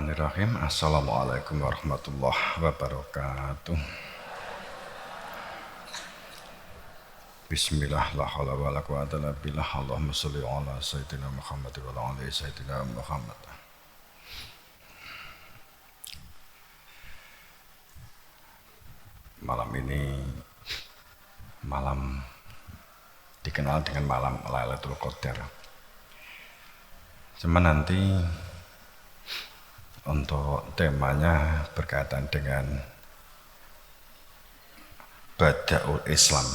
Bismillahirrahmanirrahim. Assalamualaikum warahmatullahi wabarakatuh. Bismillah, la haula wa la quwata illa billah. Allahumma sholli ala sayyidina Muhammad wa ala ali sayyidina Muhammad. Malam ini malam dikenal dengan malam Lailatul Qadar. Cuma nanti untuk temanya berkaitan dengan Bada'ul Islam,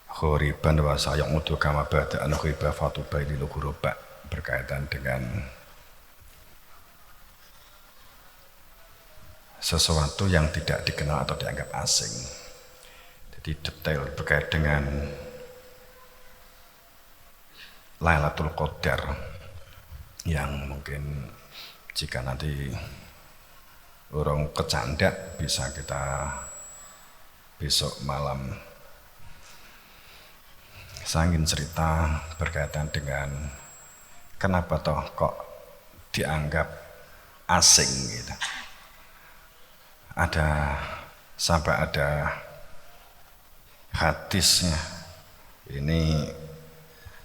khuriban wa sayu'udu kama bada'an khuriba fatuba lil ghuraba, berkaitan dengan sesuatu yang tidak dikenal atau dianggap asing. Jadi detail berkait dengan Lailatul Qadar yang mungkin jika nanti orang kecandak bisa kita besok malam. Saya ingin cerita berkaitan dengan kenapa toh kok dianggap asing gitu. Sampai ada hadisnya, ini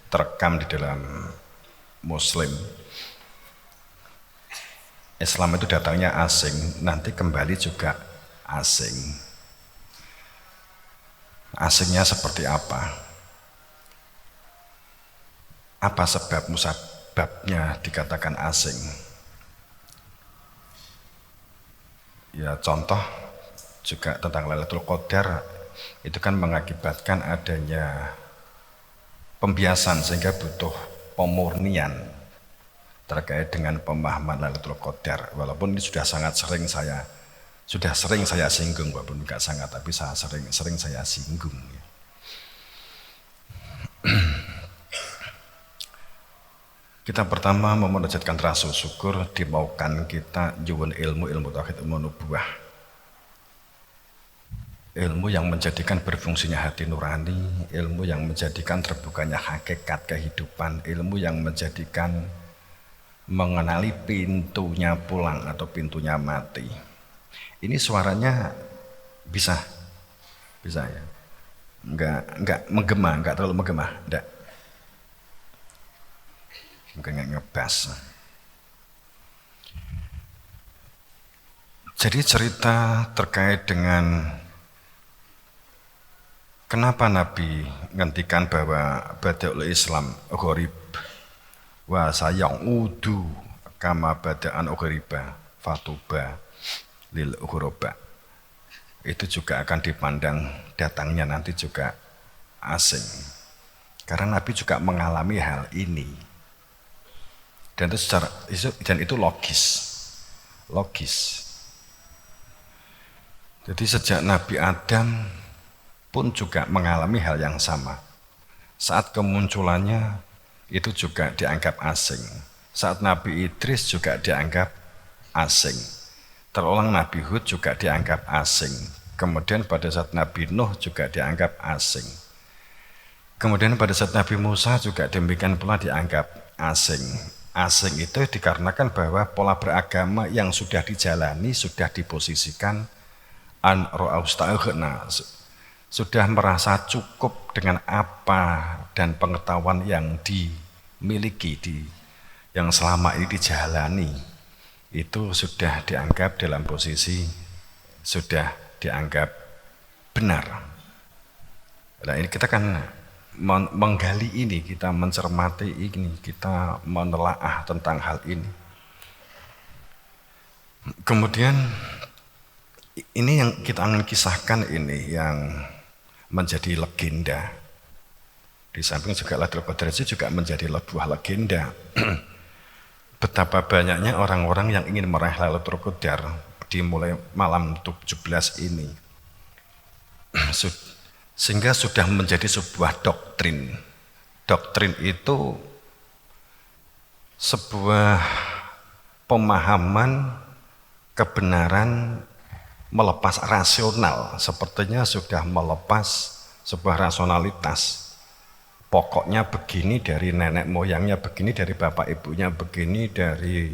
terekam di dalam Muslim. Islam itu datangnya asing, nanti kembali juga asing. Asingnya seperti apa? Apa sebab musababnya dikatakan asing? Ya contoh juga tentang Lailatul Qadar, itu kan mengakibatkan adanya pembiasan sehingga butuh pemurnian terkait dengan pemahaman Lailatul Qadar. Walaupun ini sudah sering saya singgung, walaupun enggak sangat, tapi sering saya singgung. Kita pertama memunajatkan rasa syukur, dimaukan kita nyuwun ilmu tauhid, ilmu nubuwah, ilmu yang menjadikan berfungsinya hati nurani, ilmu yang menjadikan terbukanya hakikat kehidupan, ilmu yang menjadikan mengenali pintunya pulang atau pintunya mati. Ini suaranya bisa ya, enggak menggema, enggak terlalu menggema, enggak, mungkin ngebas. Jadi cerita terkait dengan kenapa Nabi ngendikan bahwa Bada'ul Islam gharib wa sayu'udu kama bada'an ghariba fatuba lil ghuraba, itu juga akan dipandang datangnya nanti juga asing, karena Nabi juga mengalami hal ini, dan itu logis. Jadi sejak Nabi Adam pun juga mengalami hal yang sama. Saat kemunculannya itu juga dianggap asing. Saat Nabi Idris juga dianggap asing. Terulang Nabi Hud juga dianggap asing. Kemudian pada saat Nabi Nuh juga dianggap asing. Kemudian pada saat Nabi Musa juga demikian pula dianggap asing. Asing itu dikarenakan bahwa pola beragama yang sudah dijalani, sudah diposisikan sudah merasa cukup dengan apa dan pengetahuan yang dimiliki, yang selama ini dijalani, itu sudah dianggap dalam posisi, sudah dianggap benar. Nah ini kita kan menggali ini, kita mencermati ini, kita menelaah tentang hal ini. Kemudian ini yang kita ingin kisahkan, ini yang menjadi legenda. Di samping juga Lailatul Qadar itu juga menjadi sebuah legenda. Betapa banyaknya orang-orang yang ingin meraih Lailatul Qadar di mulai malam 17 ini, sehingga sudah menjadi sebuah doktrin. Doktrin itu sebuah pemahaman kebenaran melepas rasional, sepertinya sudah melepas sebuah rasionalitas. Pokoknya begini, dari nenek moyangnya begini, dari bapak ibunya begini, dari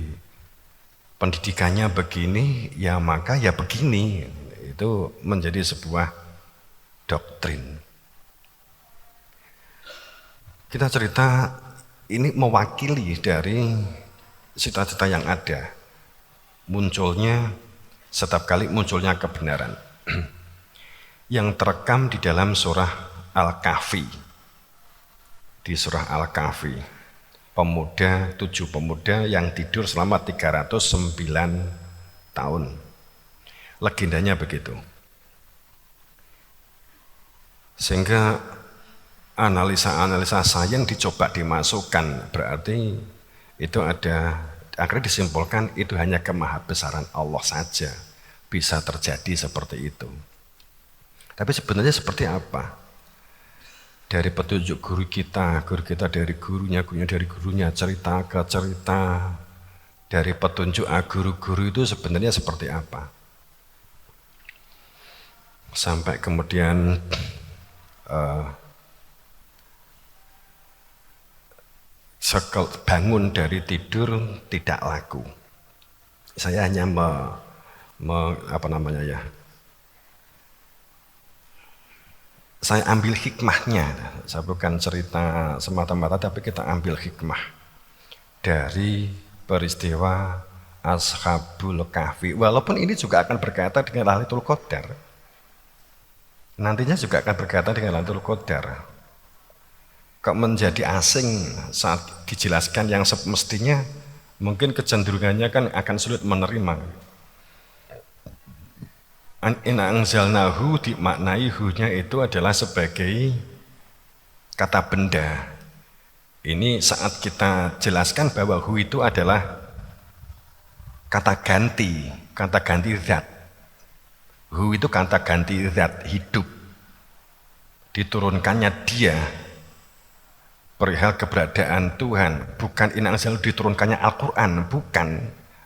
pendidikannya begini, ya maka ya begini. Itu menjadi sebuah doktrin. Kita cerita ini mewakili dari cita-cita yang ada. Munculnya, setiap kali munculnya kebenaran. Yang terekam di dalam surah Al-Kahfi. Di surah Al-Kahfi. Tujuh pemuda yang tidur selama 309 tahun. Legendanya begitu. Sehingga analisa-analisa sains dicoba dimasukkan, berarti itu akhirnya disimpulkan itu hanya kemahabesaran Allah saja bisa terjadi seperti itu. Tapi sebenarnya seperti apa? Dari petunjuk guru kita dari gurunya dari gurunya, cerita ke cerita, dari petunjuk guru-guru itu sebenarnya seperti apa? Sampai kemudian bangun dari tidur tidak laku. Saya hanya saya ambil hikmahnya. Saya bukan cerita semata-mata, tapi kita ambil hikmah dari peristiwa Ashabul Kahfi. Walaupun ini juga akan berkaitan dengan Lailatul Qadar. Nantinya juga akan berkaitan dengan Lailatul Qadar. Kok menjadi asing saat dijelaskan yang semestinya mungkin kecenderungannya kan akan sulit menerima. Inna anzalnahu dimaknai hu-nya itu adalah sebagai kata benda. Ini saat kita jelaskan bahwa hu itu adalah kata ganti zat. Hu itu kata ganti zat hidup. Diturunkannya dia perihal keberadaan Tuhan, bukan inna anzalnahu diturunkannya Al-Quran, bukan.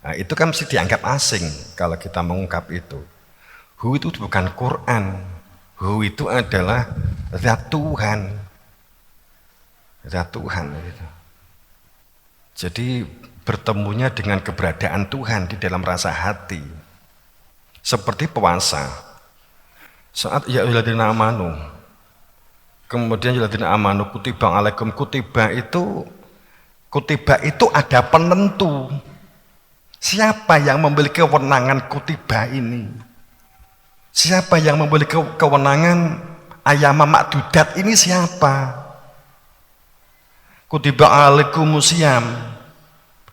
Nah, itu kan mesti dianggap asing kalau kita mengungkap itu. Hu itu bukan Quran, hu itu adalah zat Tuhan. Zat Tuhan gitu. Jadi bertemunya dengan keberadaan Tuhan di dalam rasa hati. Seperti puasa. Saat ya ayyuhalladzina amanu. Kemudian ya ayyuhalladzina amanu kutiba alaikum, kutiba itu ada penentu. Siapa yang memiliki kewenangan kutiba ini? Siapa yang memiliki kewenangan ayyama ma'dudat ini siapa? Kutiba alaikumusiyam,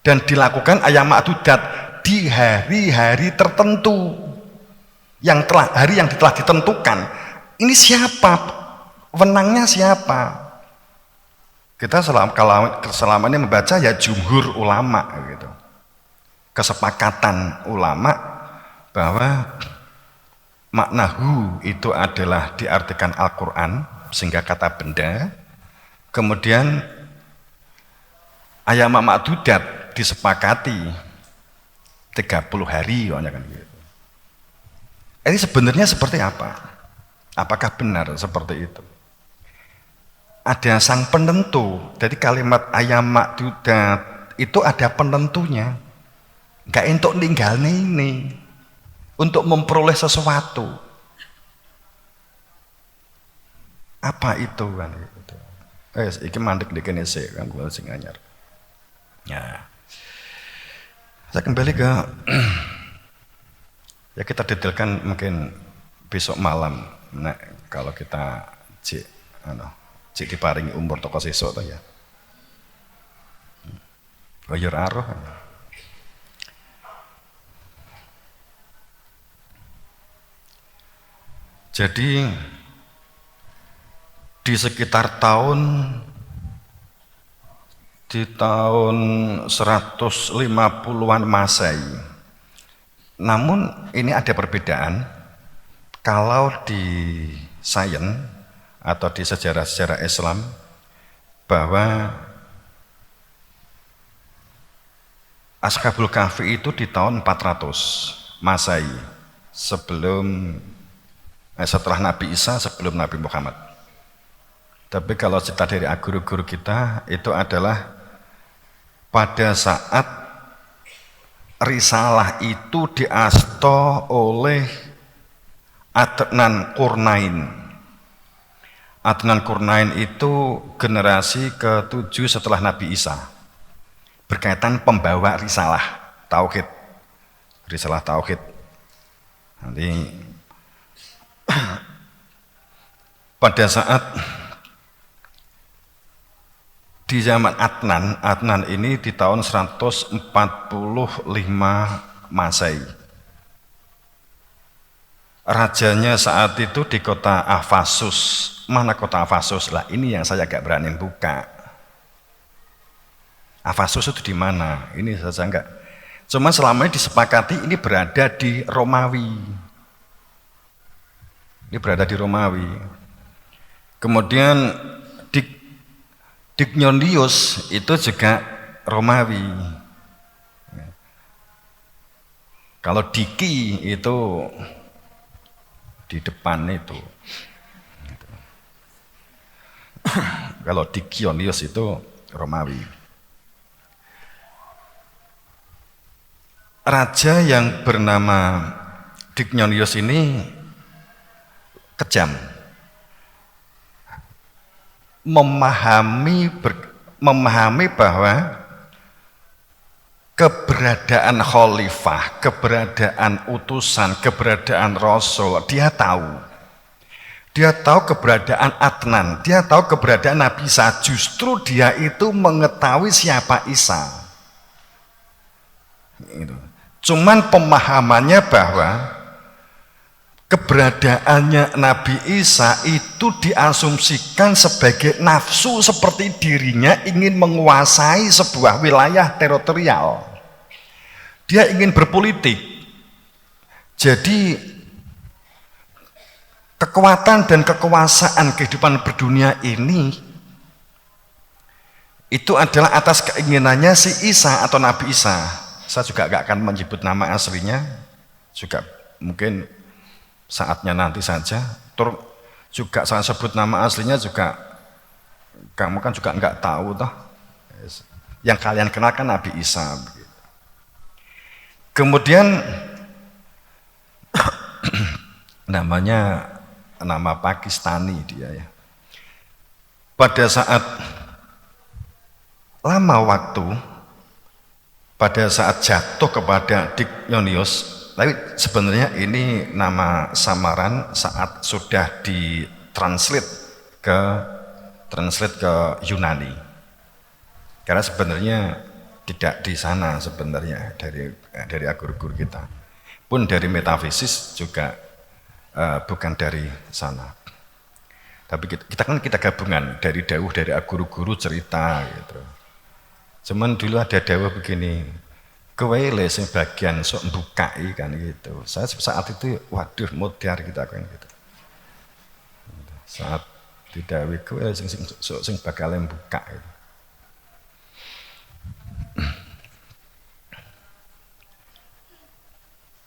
dan dilakukan ayyama ma'dudat di hari-hari tertentu hari yang telah ditentukan. Ini siapa? Wenangnya siapa? Kita selama ini membaca ya jumhur ulama gitu. Kesepakatan ulama bahwa maknahu itu adalah diartikan Al-Quran sehingga kata benda. Kemudian ayyama ma'dudat disepakati 30 hari kan gitu. Ini sebenarnya seperti apa? Apakah benar seperti itu? Ada sang penentu. Jadi kalimat ayyama ma'dudat itu ada penentunya. Enggak untuk ninggal ini. Untuk memperoleh sesuatu. Apa itu kan gitu. Iki mandek di kene sik kan gua sing anyar. Ya. Saya kembali ke ya kita detailkan mungkin besok malam. Nah, kalau kita cik diparingi umur toko sesuk to ya. Bayar aroh. Jadi di sekitar tahun 150-an Masehi. Namun ini ada perbedaan. Kalau di sains atau di sejarah-sejarah Islam bahwa Ashabul Kahfi itu di tahun 400 Masehi setelah Nabi Isa, sebelum Nabi Muhammad. Tapi kalau cerita dari guru-guru kita itu adalah pada saat risalah itu diasto oleh Adnan Qurnain. Adnan Qurnain itu generasi ke-7 setelah Nabi Isa. Berkaitan pembawa risalah tauhid. Risalah tauhid. Nanti pada saat di zaman Adnan ini di tahun 145 Masehi. Rajanya saat itu di kota Afasus. Mana kota Afasus? Lah ini yang saya agak berani buka. Afasus itu di mana? Ini saja enggak. Cuma selama ini disepakati ini berada di Romawi. Ini berada di Romawi. Kemudian Dionysius itu juga Romawi. Kalau Diki itu di depan itu. Kalau Dionysius itu Romawi. Raja yang bernama Dionysius ini kejam. Memahami bahwa keberadaan khalifah, keberadaan utusan, keberadaan rasul, dia tahu. Dia tahu keberadaan Adnan, dia tahu keberadaan Nabi Isa. Justru dia itu mengetahui siapa Isa. Cuman pemahamannya bahwa keberadaannya Nabi Isa itu diasumsikan sebagai nafsu seperti dirinya ingin menguasai sebuah wilayah teritorial. Dia ingin berpolitik. Jadi kekuatan dan kekuasaan kehidupan berdunia ini itu adalah atas keinginannya si Isa atau Nabi Isa. Saya juga gak akan menyebut nama aslinya, juga mungkin saatnya nanti saja. Terus juga saya sebut nama aslinya juga kamu kan juga nggak tahu toh. Yang kalian kenal kan Nabi Isa. Kemudian namanya nama Pakistani dia ya. Pada saat lama waktu, pada saat jatuh kepada Dionysius. Tapi sebenarnya ini nama samaran saat sudah ditranslate ke Yunani. Karena sebenarnya tidak di sana sebenarnya dari guru-guru kita. Pun dari metafisis juga bukan dari sana. Tapi kita gabungan dari dawuh dari guru-guru cerita gitu. Cuman dulu ada dawuh begini. Kowe le sing bagian sok mbukai kan gitu. Saya saat itu waduh mutiar kita kan gitu. Saat didhawuhi kowe sing bakal mbuka gitu.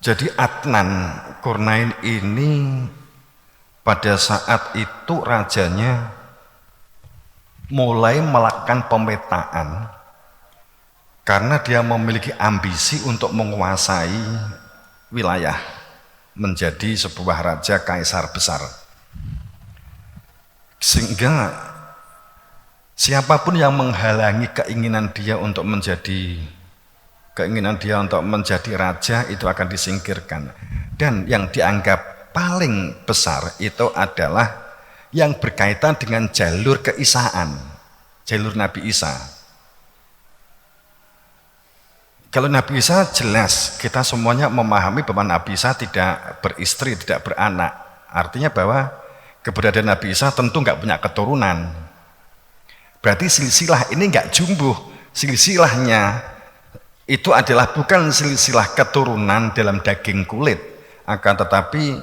Jadi Adnan Qurnain ini pada saat itu rajanya mulai melakukan pemetaan karena dia memiliki ambisi untuk menguasai wilayah, menjadi sebuah raja kaisar besar. Sehingga siapapun yang menghalangi keinginan dia untuk menjadi raja itu akan disingkirkan. Dan yang dianggap paling besar itu adalah yang berkaitan dengan jalur keisaan, jalur Nabi Isa. Kalau Nabi Isa jelas kita semuanya memahami bahwa Nabi Isa tidak beristri, tidak beranak. Artinya bahwa keberadaan Nabi Isa tentu nggak punya keturunan. Berarti silsilah ini nggak jumbuh. Silsilahnya itu adalah bukan silsilah keturunan dalam daging kulit, akan tetapi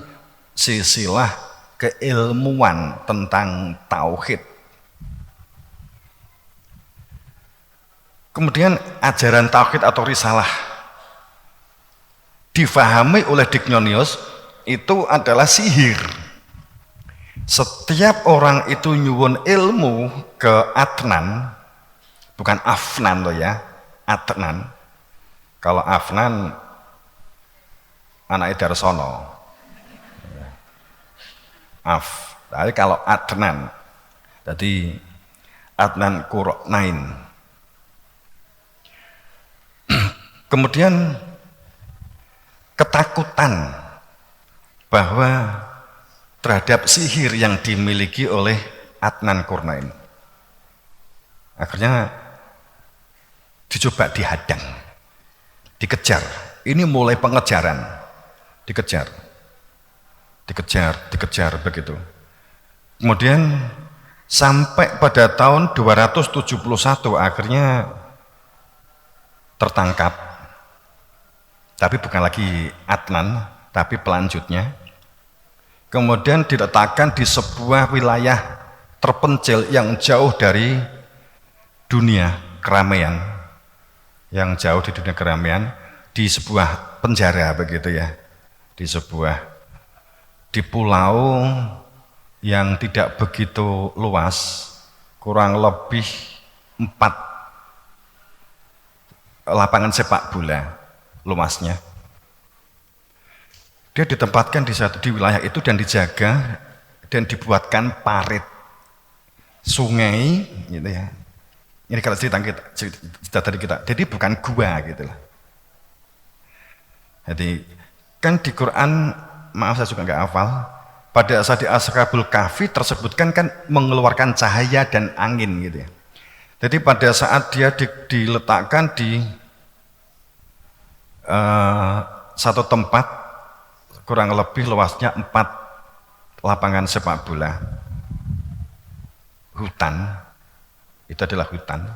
silsilah keilmuan tentang tauhid. Kemudian ajaran tauhid atau risalah difahami oleh Dionysius itu adalah sihir. Setiap orang itu nyuwun ilmu ke Adnan, bukan Afnan loh ya, Adnan. Kalau Afnan anaknya Darsono. Tapi kalau Adnan, jadi Adnan Qurnain. Kemudian ketakutan bahwa terhadap sihir yang dimiliki oleh Adnan Qurnain. Akhirnya dicoba dihadang, dikejar. Ini mulai pengejaran, dikejar begitu. Kemudian sampai pada tahun 271 akhirnya tertangkap, tapi bukan lagi Adnan, tapi pelanjutnya. Kemudian diletakkan di sebuah wilayah terpencil yang jauh dari dunia keramaian, di sebuah penjara begitu ya, di pulau yang tidak begitu luas, kurang lebih 4 lapangan sepak bola luasnya. Dia ditempatkan di wilayah itu dan dijaga dan dibuatkan parit sungai gitu ya. Ini kalau cerita tadi kita, jadi bukan gua gitu lah. Jadi kan di Quran, maaf saya juga nggak hafal, pada saat di Ashabul Kahfi tersebutkan kan mengeluarkan cahaya dan angin gitu ya. Jadi pada saat dia diletakkan di satu tempat kurang lebih luasnya 4 lapangan sepak bola, hutan, itu adalah hutan,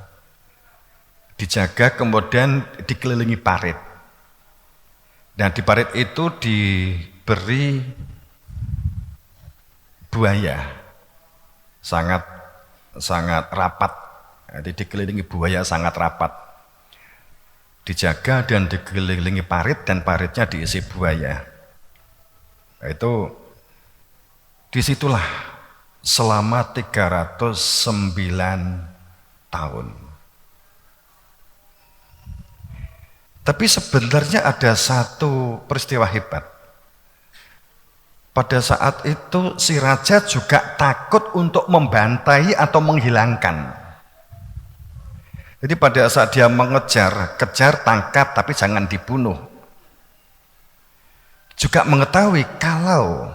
dijaga kemudian dikelilingi parit, dan di parit itu diberi buaya sangat rapat, jadi dikelilingi buaya sangat rapat, dijaga dan dikelilingi parit dan paritnya diisi buaya. Itu disitulah selama 309 tahun. Tapi sebenarnya ada satu peristiwa hebat. Pada saat itu si raja juga takut untuk membantai atau menghilangkan. Jadi pada saat dia kejar, tangkap, tapi jangan dibunuh. Juga mengetahui kalau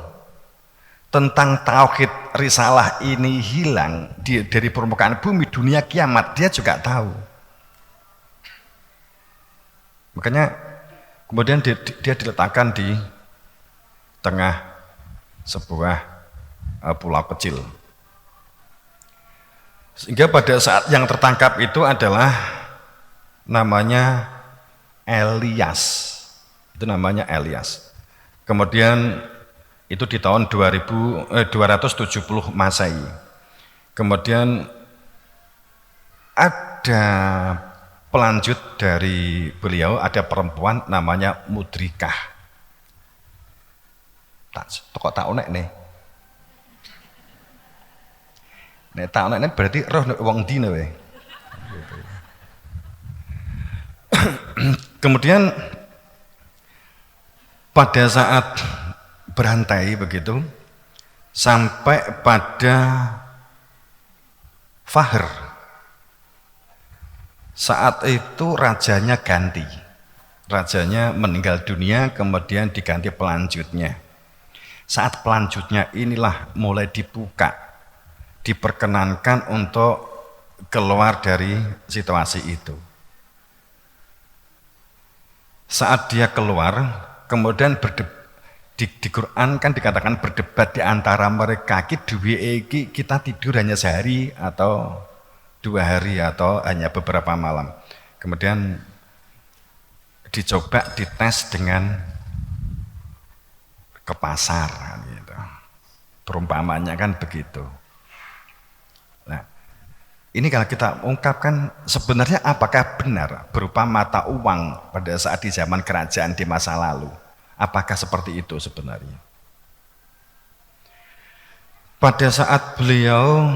tentang tauhid risalah ini hilang dari permukaan bumi, dunia kiamat, dia juga tahu. Makanya kemudian dia diletakkan di tengah sebuah pulau kecil. Sehingga pada saat yang tertangkap itu adalah namanya Elias. Itu namanya Elias. Kemudian itu di tahun 270 Masehi. Kemudian ada pelanjut dari beliau, ada perempuan namanya Mudrikah. Kok tak onek nih? Nek tak onek berarti roh wong dina we. Kemudian pada saat berantai begitu sampai pada Fahr, saat itu rajanya ganti, rajanya meninggal dunia, kemudian diganti pelanjutnya. Saat pelanjutnya inilah mulai dibuka, diperkenankan untuk keluar dari situasi itu. Saat dia keluar, kemudian di Quran kan dikatakan berdebat di antara mereka, kita tidur hanya sehari atau 2 hari atau hanya beberapa malam. Kemudian dicoba dites dengan ke pasar gitu. Perumpamannya kan begitu. Nah, ini kalau kita ungkapkan sebenarnya apakah benar berupa mata uang pada saat di zaman kerajaan di masa lalu? Apakah seperti itu sebenarnya? Pada saat beliau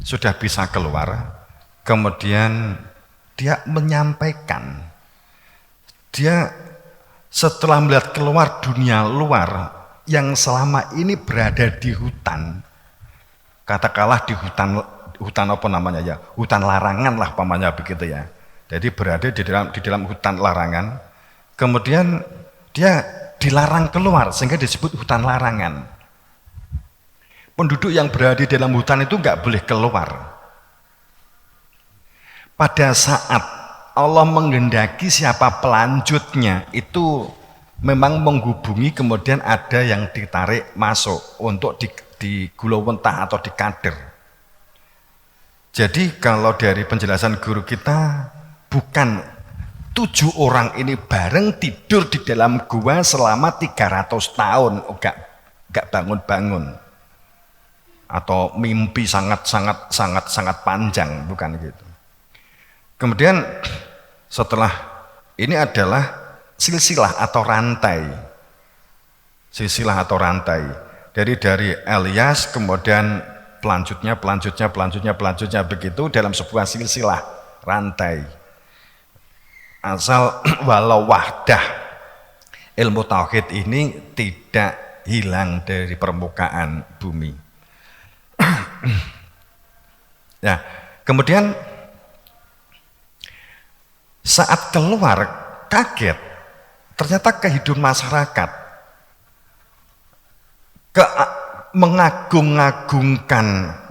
sudah bisa keluar, kemudian dia menyampaikan Dia setelah melihat keluar dunia luar yang selama ini berada di hutan, katakanlah di hutan apa namanya ya, hutan larangan lah pamannya begitu ya. Jadi berada di dalam hutan larangan, kemudian dia dilarang keluar sehingga disebut hutan larangan. Penduduk yang berada di dalam hutan itu nggak boleh keluar. Pada saat Allah menghendaki siapa pelanjutnya, itu memang menghubungi, kemudian ada yang ditarik masuk untuk di gulawentah atau dikader. Jadi kalau dari penjelasan guru kita, bukan 7 orang ini bareng tidur di dalam gua selama 300 tahun, enggak bangun-bangun, atau mimpi sangat panjang, bukan gitu. Kemudian setelah ini adalah silsilah atau rantai. Silsilah atau rantai. Dari Elias kemudian pelanjutnya begitu dalam sebuah silsilah rantai. Asal walau wahdah ilmu tauhid ini tidak hilang dari permukaan bumi. Ya, kemudian saat keluar kaget, ternyata kehidupan masyarakat mengagung-agungkan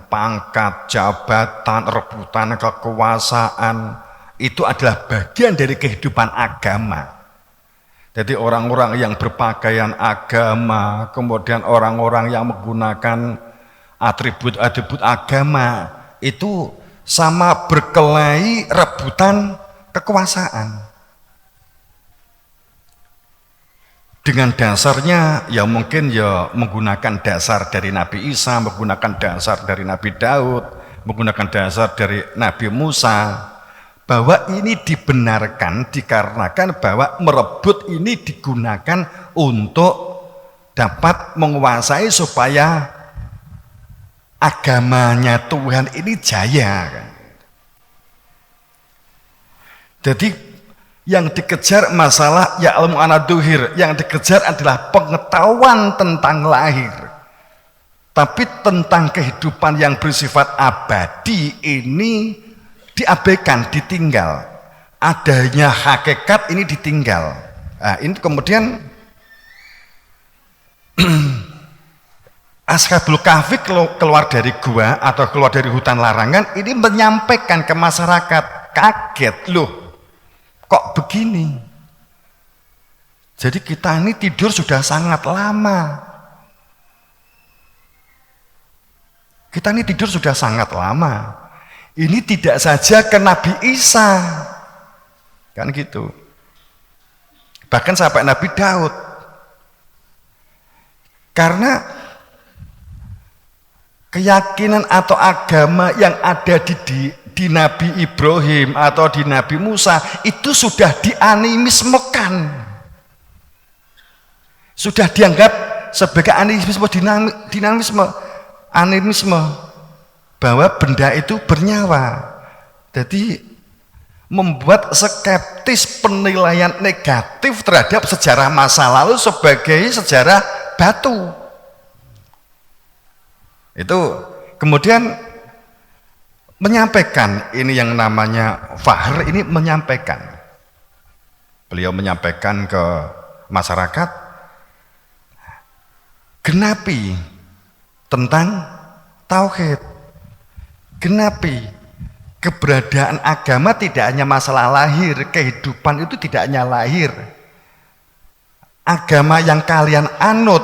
pangkat, jabatan, rebutan kekuasaan, itu adalah bagian dari kehidupan agama. Jadi orang-orang yang berpakaian agama, kemudian orang-orang yang menggunakan atribut-atribut agama, itu sama berkelahi rebutan kekuasaan. Dengan dasarnya ya mungkin ya menggunakan dasar dari Nabi Isa, menggunakan dasar dari Nabi Daud, menggunakan dasar dari Nabi Musa, bahwa ini dibenarkan dikarenakan bahwa merebut ini digunakan untuk dapat menguasai supaya agamanya Tuhan ini jaya. Jadi yang dikejar masalah ya ilmu anaduhir, yang dikejar adalah pengetahuan tentang lahir. Tapi tentang kehidupan yang bersifat abadi ini diabaikan, ditinggal. Adanya hakikat ini ditinggal. Nah, ini kemudian Ashabul Kahfi keluar dari gua atau keluar dari hutan larangan ini menyampaikan ke masyarakat, kaget loh. Kok begini? Jadi kita ini tidur sudah sangat lama. Kita ini tidur sudah sangat lama. Ini tidak saja ke Nabi Isa. Kan gitu. Bahkan sampai Nabi Daud. Karena keyakinan atau agama yang ada di Nabi Ibrahim atau di Nabi Musa itu sudah dianimismekan, sudah dianggap sebagai animisme, bahwa benda itu bernyawa. Jadi membuat skeptis, penilaian negatif terhadap sejarah masa lalu sebagai sejarah batu. Itu kemudian menyampaikan, ini yang namanya Fahr ini menyampaikan. Beliau menyampaikan ke masyarakat genapi tentang tauhid. Genapi keberadaan agama tidak hanya masalah lahir, kehidupan itu tidak hanya lahir. Agama yang kalian anut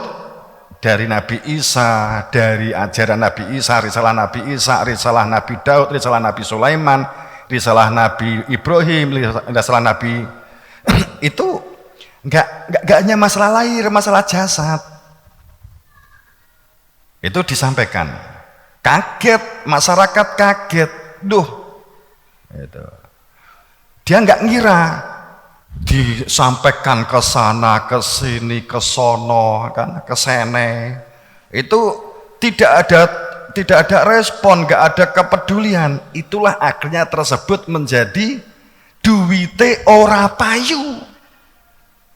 dari Nabi Isa, dari ajaran Nabi Isa, risalah Nabi Isa, risalah Nabi Daud, risalah Nabi Sulaiman, risalah Nabi Ibrahim, risalah Nabi itu enggak hanya masalah lahir, masalah jasad. Itu disampaikan. Kaget, masyarakat kaget. Duh. Itu. Dia enggak ngira disampaikan ke sana, ke sini, ke sono, kan, ke sene. Itu tidak ada respon, nggak ada kepedulian. Itulah akhirnya tersebut menjadi duwite ora payu.